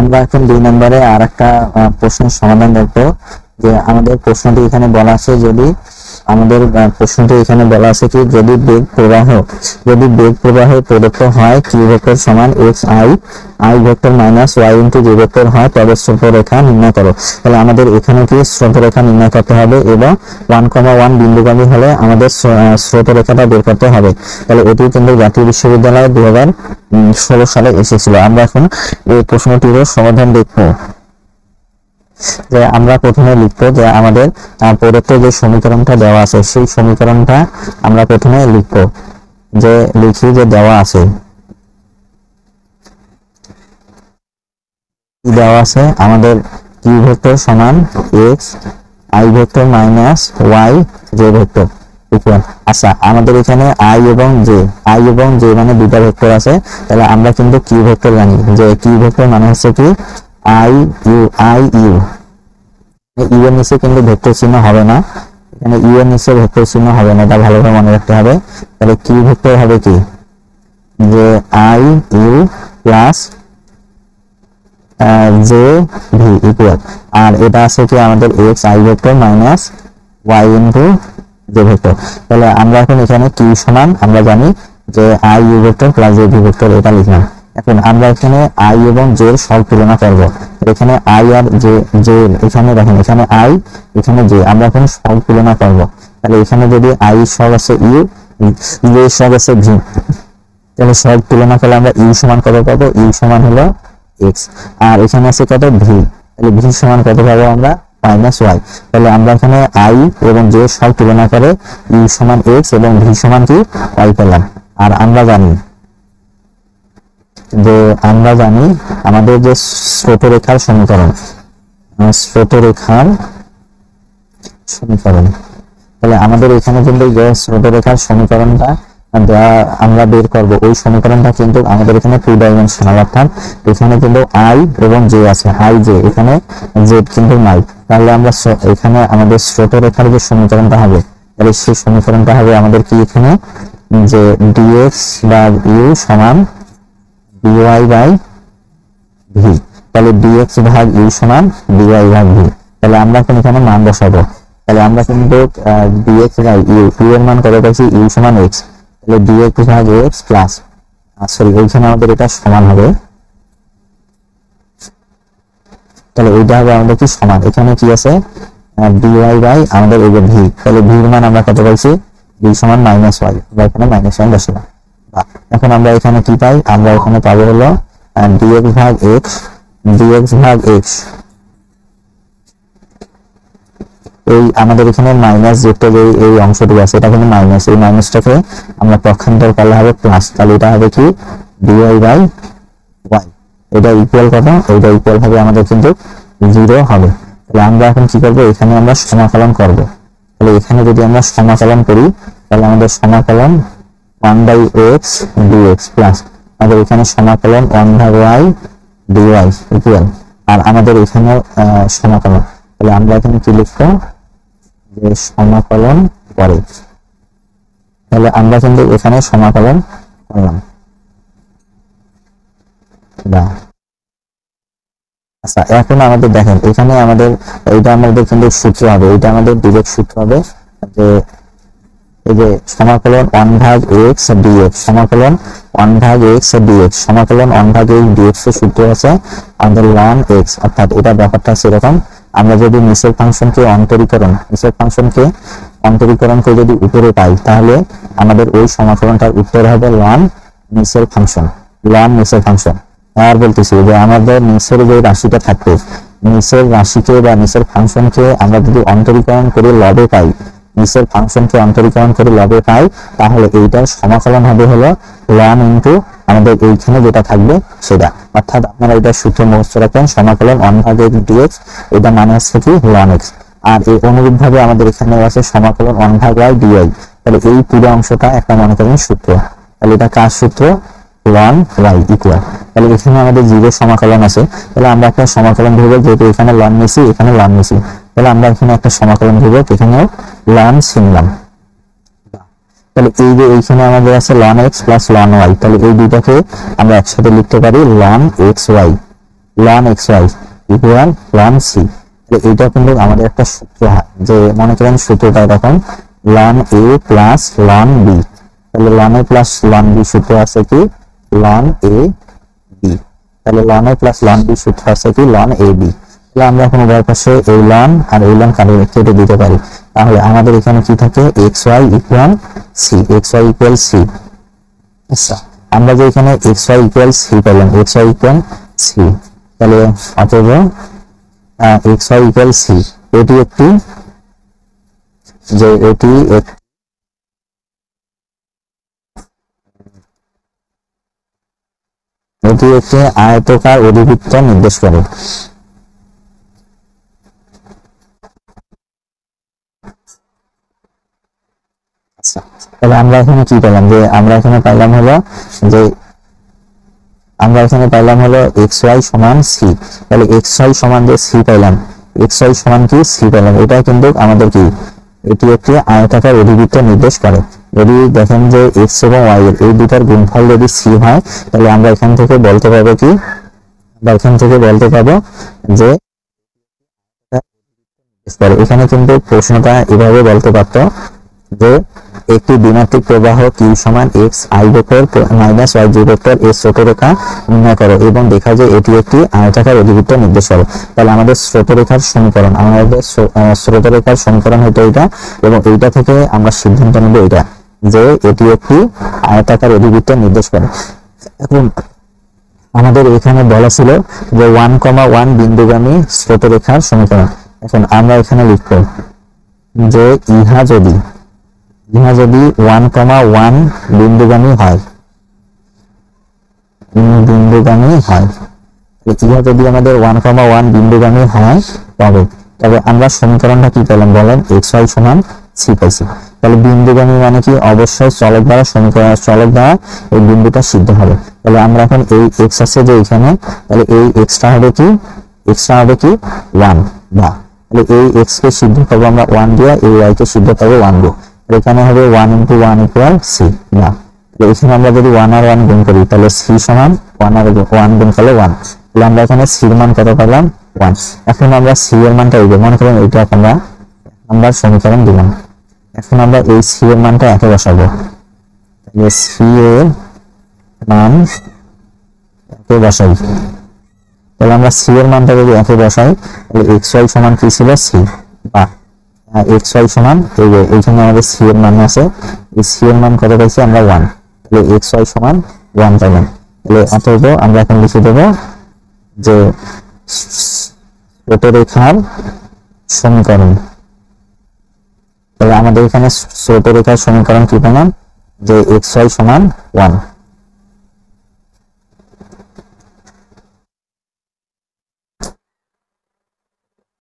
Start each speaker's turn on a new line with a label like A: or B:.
A: আমরা এখন 2 নম্বরে আরেকটা প্রশ্নের সমাধান দেখব। যে আমাদের প্রশ্নটি এখানে বলা আছে, যদি আমাদের প্রশ্নটি এখানে বলা আছে কি, যদি বেগ প্রবাহ প্রদত্ত হয় কিউ ভেক্টর সমান X I vector minus Y into J vector হয়, তবে স্রোতরেখা নির্ণয় করো। তাহলে আমাদের এখানে কি স্রোতরেখা নির্ণয় করতে হবে এবং 1,1 বিন্দুগামী হলে আমাদের স্রোতরেখাটা বের করতে হবে। তাহলে এটি কিন্তু জাতীয় বিশ্ববিদ্যালয়ে 2016 সালে এসেছিল। আমরা এখন এই প্রশ্নটির সমাধান দেখব। যে আমরা প্রথমে লিখবো যে আমাদের প্রদত্ত যে সমীকরণটা দেওয়া আছে, সেই সমীকরণটা আমরা প্রথমে লিখবো। যে লিখি যে দেওয়া আছে আমাদের কিউ ভেক্টর সমান X I vector minus Y J vector equal. আচ্ছা, আমাদের এখানে আই এবং জে মানে দুটা ভেক্টর আছে। তাহলে আমরা কিন্তু কিউ ভেক্টর জানি, যে কিউ ভেক্টর মানে হচ্ছে কি ইউ এর নিচে কিন্তু ভেক্টর চিহ্ন হবে না, এখানে ইউ এর নিচে ভেক্টর চিহ্ন হবে না, এটা ভালোভাবে মনে রাখতে হবে। তাহলে কিউ ভেক্টর হবে কি, যে I U plus J V equal, আর এটা আছে কি আমাদের X I vector minus Y into J vector. তাহলে আমরা এখন এখানে কিউ সমান আমরা জানি যে I U vector plus J V vector, এটা লিখলাম। এখন আমরা এখানে আই এবং জে এর সব তুলনা করব। এখানে আই আর জে এখানে দেখেন, এখানে আই এখানে জে, আমরা এখন সব তুলনা করব। তাহলে এখানে যদি আই সব আছে ইউ, জে সব আছে ভি, তাহলে সব তুলনা করলে আমরা ইউ সমান কত পাবো, ইউ সমান হলো এক্স, আর এখানে আছে কত ভি, তাহলে ভি সমান কত পাবো আমরা মাইনাস ওয়াই। তাহলে আমরা এখানে আই এবং জে সব তুলনা করে ইউ সমান এক্স এবং ভি সমান কি ওয়াই পেলাম। আর আমরা জানি আমাদের যে স্রোতরেখার সমীকরণ, তাহলে আমাদের এখানে কিন্তু যে স্রোতরেখার সমীকরণটা আমরা বের করব, ওই সমীকরণটা কিন্তু আমাদের এখানে 2 ডাইমেনশনাল, অর্থাৎ এখানে কিন্তু আই এবং জে আছে, আই জে, এখানে জেড কিন্তু নাই। তাহলে আমরা এখানে আমাদের স্রোতরেখার যে সমীকরণটা হবে, তাহলে সেই সমীকরণটা হবে আমাদের কি, এখানে যে ডিএক্স বা ইউ সমান ডিওয়াই বাই ভি। তাহলে ডিএক্স ভাগ ইউ সমান ডিওয়াই ভাগ ভি। তাহলে আমরা এখন এখানে মান বসাবো। তাহলে আমরা কিন্তু ডিএক্স বাই ইউ এর মান কত পাইছি, ইউ সমান এক্স, তাহলে ডিএক্স ভাগ এক্স প্লাস, সরি এইখানে আমাদের এটা সমান হবে, তাহলে এইটা হবে আমাদের কি সমান, এখানে কি আছে ডিওয়াই বাই আমাদের এই যে ভি, তাহলে ভি এর মান আমরা কত পাইছি, ভি সমান মাইনাস ওয়াই, আমরা এখানে মাইনাস ওয়ান বসালাম। এখন আমরা এখানে কি পাই, আমরা এখানে পাবো হলো ডিএক্স ভাগ এক্স, এই আমাদের এখানে মাইনাস যেটা যে এই অংশটুকু আছে, এটা কিন্তু মাইনাস, এই মাইনাসটাকে আমরা পক্ষান্তর করলে হবে প্লাস, তাহলে এটা হবে কি ডিওয়াই বাই ওয়াই। এটা ইকুয়াল কত, এটা ইকুয়াল হবে আমাদের কিন্তু 0 হবে। তাহলে আমরা এখন কি করবো, এখানে আমরা সমাকলন করব। তাহলে এখানে যদি আমরা সমাকলন করি, তাহলে আমাদের সমাকলন 1 বাই এক্স ডিএক্স প্লাস আমাদের এখানে সমাকলন 1 ভাগ ওয়াই ডিওয়াই ইকুয়াল, আর আমাদের এখানে সমাকলন। তাহলে আমরা এখানে কি লিখবো, যে সমাকলন করে, তাহলে আমরা কিন্তু এখানে সমাকলন করলাম। আচ্ছা, এখন আমাদের দেখেন এখানে আমাদের এইটা আমাদের কিন্তু সূত্র হবে, এটা আমাদের ডিরেক্ট সূত্র হবে, যে এই যে সমাকলন 1 ভাগ এক্স ডিএক্স, সমাকলন 1 ভাগ এক্স ডিএক্স, সমাকলন 1 ভাগ এক্স ডিএক্স এর সূত্র আছে আমাদের ln x, অর্থাৎ এটা ব্যাপারটা সেরকম, আমরা যদি নিচের ফাংশনকে অন্তরীকরণ করে যদি উপরে পাই, তাহলে আমাদের ওই সমাকলনটার উত্তর হবে ln নিচের ফাংশন। আর বলতেছি যে আমাদের নিচের যে রাশিটা থাকবে, নিচের রাশিকে বা নিচের ফাংশনকে আমরা যদি অন্তরীকরণ করে লবে পাই, নিচের ফাংশনকে অন্তরীকরণ করে লবে পাই, তাহলে এইটার সমাকলন হবে হলো ln ইনটু আমাদের এইখানে যেটা থাকবে সেটা, অর্থাৎ আপনারা এটা সূত্র মুখস্থ রাখেন, সমাকলন 1 ভাগ x dx, এটা মানে হচ্ছে কি ln x। আর এই অনুরূপ ভাবে আমাদের এখানে আছে সমাকলন 1 ভাগ y dy, তাহলে এই পুরো অংশটা একটা মনে করেন সূত্র, তাহলে এটা কার সূত্র, ln y ইকুয়াল। তাহলে এখানে আমাদের 0 সমাকলন আছে, তাহলে আমরা একটা সমাকলন ধরবো, যেহেতু এখানে ln নিছি, এখানে ln নিছি, তাহলে আমরা এখানে একটা সমাকলন ধরবো, এখানেও ln চিনলাম। তাহলে এই যে এইখানে আমাদের আছে ln x plus ln y, তাহলে এই দুইটাকে আমরা একসাথে লিখতে পারি ln xy, ln xy equal ln c। এইটা কিন্তু আমাদের একটা সূত্র হয়, যে মনে করেন সূত্রটা এরকম ln a plus ln b। তাহলে ln a plus ln b সূত্র আছে কি ln a b। তাহলে ln a plus ln b সূত্র আছে কি ln a b। তাহলে আমরা এখন উভয় পাশে এই ln আর এই ln কেটে দিতে পারি। তাহলে আমাদের এখানে কি থাকে xy equal c, xy equal c। আচ্ছা, আমরা যে এখানে xy ইকুয়াল c পেলাম, xy ইকুয়াল c, তাহলে অতএব xy ইকুয়াল c এটি একটি আয়তাকার অধিবৃত্ত নির্দেশ করে। আচ্ছা, তাহলে আমরা এখানে কি পেলাম, যে আমরা এখানে পাইলাম হলো xy সমান c। তাহলে xy সমান যে c পাইলাম, xy সমান কি c পাইলাম, এটা কিন্তু আমাদের কি এটি একটি আয়তাকার অধিবৃত্ত নির্দেশ করে। যদি দেখেন যে x এবং y এর এই দুটার গুণফল যদি c হয়, তাহলে আমরা এখান থেকে বলতে পারবো যে এখানে কিন্তু প্রশ্নটা এভাবে বলতে পারতো যে একটি দ্বিমাত্রিক প্রবাহ q সমান x i vector minus y j vector এর স্রোতরেখা নির্ণয় করো এবং দেখা যায় এটি একটি আয়তাকার অধিবৃত্ত নির্দেশ করে। তাহলে আমাদের স্রোতরেখার সমীকরণ হতো এটা, এবং এইটা থেকে আমরা সিদ্ধান্ত নেব এটা যে এটি একটি আয়তাকার অধিবৃত্ত নির্দেশ করে। এখন আমাদের এখানে বলা ছিল যে 1,1 বিন্দুগামী স্রোতরেখার সমীকরণ। এখন আমরা এখানে লিখব যে ইহা যদি 1,1 বিন্দুগামী হয়, ইহা যদি আমাদের 1,1 বিন্দুগামী হয়, তবে আমরা সমীকরণটা কি পেলাম বলেন, xy সমান c পাইছি। তাহলে বিন্দুগামী মানে কি, অবশ্যই চলক দ্বারা এই বিন্দুটা সিদ্ধ হবে। তাহলে আমরা এখন এই x আছে যে এখানে, তাহলে এই xটা হবে কি 1 বা, তাহলে এই x কে সিদ্ধ করবো আমরা 1 দিয়ে, এই y কে সিদ্ধ করবো 1 দিয়ে। এখানে হবে 1 × 1 ইকুয়াল c না। এখানে আমরা যদি 1 আর 1 গুণ করি, তাহলে c সমান 1 আর 1 গুণ করলে 1। তাহলে আমরা এখানে c এর মান কত পেলাম 1। এখন আমরা c এর মানটা এই যে মনে করেন এটা আমরা সমীকরণ দিলাম। এখন আমরা এই c এর মানটা একে বসাবো, তাহলে c এর মান একে বসাই। তাহলে আমরা c এর মানটা যদি একে বসাই, তাহলে xy সমান কি ছিল c, বা xy সমান এইখানে আমাদের c এর মান আছে, এই c এর মান কত পাইছি আমরা 1। তাহলে xy সমান 1 পাইলাম। তাহলে অতএব আমরা এখন লিখে দেব যে স্রোতরেখার সমীকরণ। তাহলে আমাদের এখানে স্রোতরেখার সমীকরণ কি পেলাম, যে xy সমান 1।